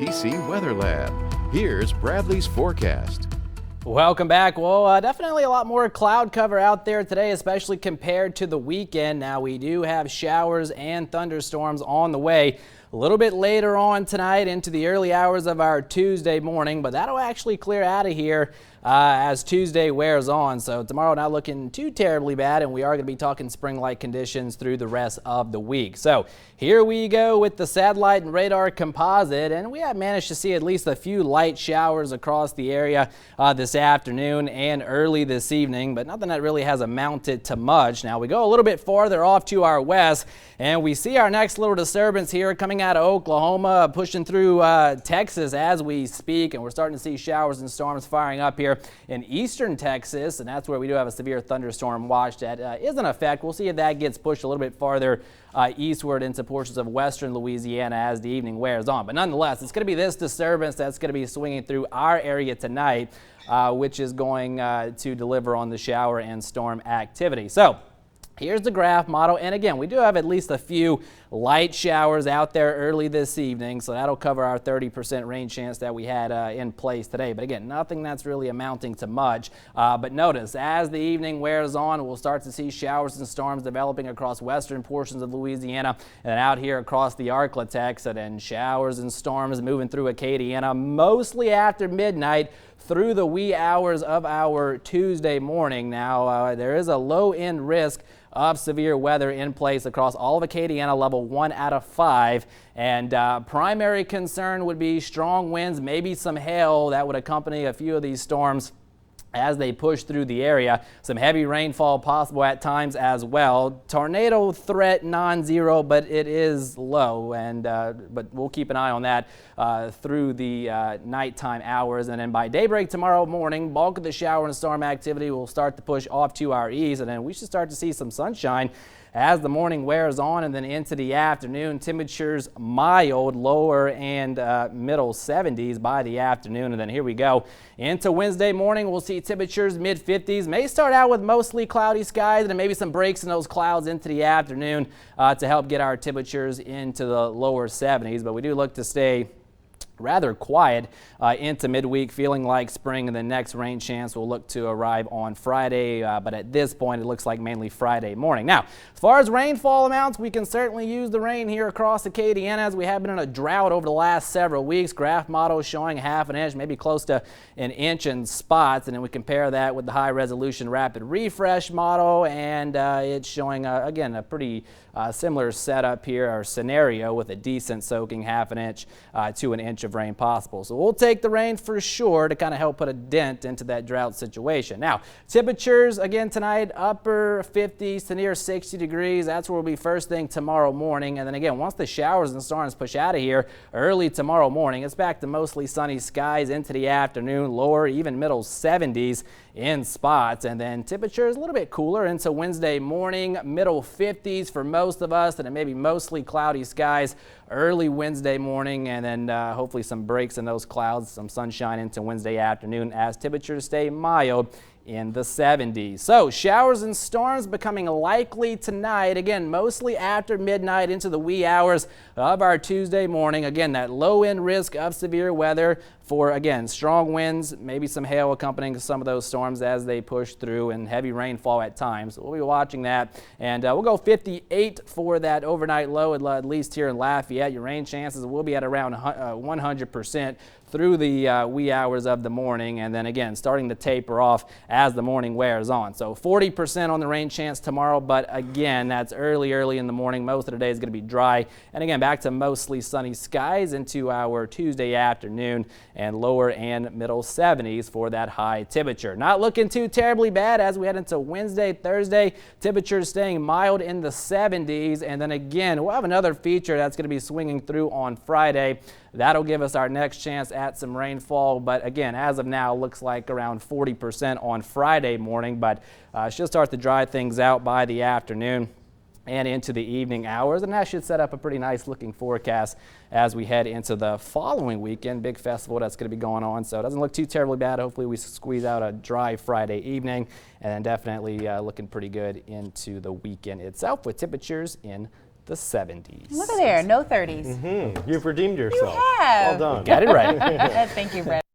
KATC Weather Lab. Here's Bradley's forecast. Welcome back. Well, definitely a lot more cloud cover out there today, especially compared to the weekend. Now, we do have showers and thunderstorms on the way a little bit later on tonight into the early hours of our Tuesday morning, but that'll actually clear out of here as Tuesday wears on. So tomorrow not looking too terribly bad, and we are going to be talking spring-like conditions through the rest of the week. So here we go with the satellite and radar composite, and we have managed to see at least a few light showers across the area this afternoon and early this evening, but nothing that really has amounted to much. Now we go a little bit farther off to our west, and we see our next little disturbance here coming out of Oklahoma, pushing through Texas as we speak, and we're starting to see showers and storms firing up here in eastern Texas, and that's where we do have a severe thunderstorm watch that is in effect. We'll see if that gets pushed a little bit farther eastward into portions of western Louisiana as the evening wears on. But nonetheless, it's going to be this disturbance that's going to be swinging through our area tonight, which is going to deliver on the shower and storm activity. So here's the graph model, and again, we do have at least a few light showers out there early this evening, so that'll cover our 30% rain chance that we had in place today. But again, nothing that's really amounting to much. But notice, as the evening wears on, we'll start to see showers and storms developing across western portions of Louisiana and out here across the Arklatex, and then showers and storms moving through Acadiana, mostly after midnight through the wee hours of our Tuesday morning. Now, there is a low-end risk of severe weather in place across all of Acadiana, level 1 out of 5. And primary concern would be strong winds, maybe some hail that would accompany a few of these storms as they push through the area. Some heavy rainfall possible at times as well. Tornado threat non-zero, but it is low, and but we'll keep an eye on that through the nighttime hours. And then by daybreak tomorrow morning, bulk of the shower and storm activity will start to push off to our east, and then we should start to see some sunshine as the morning wears on, and then into the afternoon. Temperatures mild, lower and middle 70s by the afternoon. And then here we go into Wednesday morning. We'll see temperatures mid 50s. May start out with mostly cloudy skies, and then maybe some breaks in those clouds into the afternoon to help get our temperatures into the lower 70s. But we do look to stay rather quiet into midweek, feeling like spring, and the next rain chance will look to arrive on Friday, but at this point it looks like mainly Friday morning. Now, as far as rainfall amounts, we can certainly use the rain here across Acadiana, as we have been in a drought over the last several weeks. Graph model showing half an inch, maybe close to an inch in spots, and then we compare that with the high resolution rapid refresh model, and it's showing again a pretty similar setup here, or scenario, with a decent soaking half an inch to an inch of rain possible. So we'll take the rain for sure to kind of help put a dent into that drought situation. Now, temperatures again tonight, upper 50s to near 60 degrees. That's where we'll be first thing tomorrow morning. And then again, once the showers and storms push out of here early tomorrow morning, it's back to mostly sunny skies into the afternoon, lower, even middle 70s in spots. And then temperatures a little bit cooler into Wednesday morning, middle 50s for most of us, and then maybe mostly cloudy skies early Wednesday morning, and then hopefully some breaks in those clouds, some sunshine into Wednesday afternoon as temperatures stay mild in the 70s. So showers and storms becoming likely tonight, again mostly after midnight into the wee hours of our Tuesday morning. Again, that low end risk of severe weather for, again, strong winds, maybe some hail accompanying some of those storms as they push through, and heavy rainfall at times. So we'll be watching that, and we'll go 58 for that overnight low, at least here in Lafayette. Your rain chances will be at around 100% through the wee hours of the morning, and then again starting to taper off as the morning wears on. So 40% on the rain chance tomorrow, but again, that's early in the morning. Most of the day is going to be dry, and again back to mostly sunny skies into our Tuesday afternoon, and lower and middle 70s for that high temperature. Not looking too terribly bad as we head into Wednesday, Thursday. Temperatures staying mild in the 70s, and then again we'll have another feature that's going to be swinging through on Friday. That'll give us our next chance at some rainfall, but again, as of now, looks like around 40% on Friday morning, but she'll start to dry things out by the afternoon and into the evening hours, and that should set up a pretty nice looking forecast as we head into the following weekend. Big festival that's going to be going on, so it doesn't look too terribly bad. Hopefully we squeeze out a dry Friday evening, and then definitely looking pretty good into the weekend itself with temperatures in the 70s. Look at there, no 30s. You've redeemed yourself. You have. Well done. Got it right. Thank you, Brett.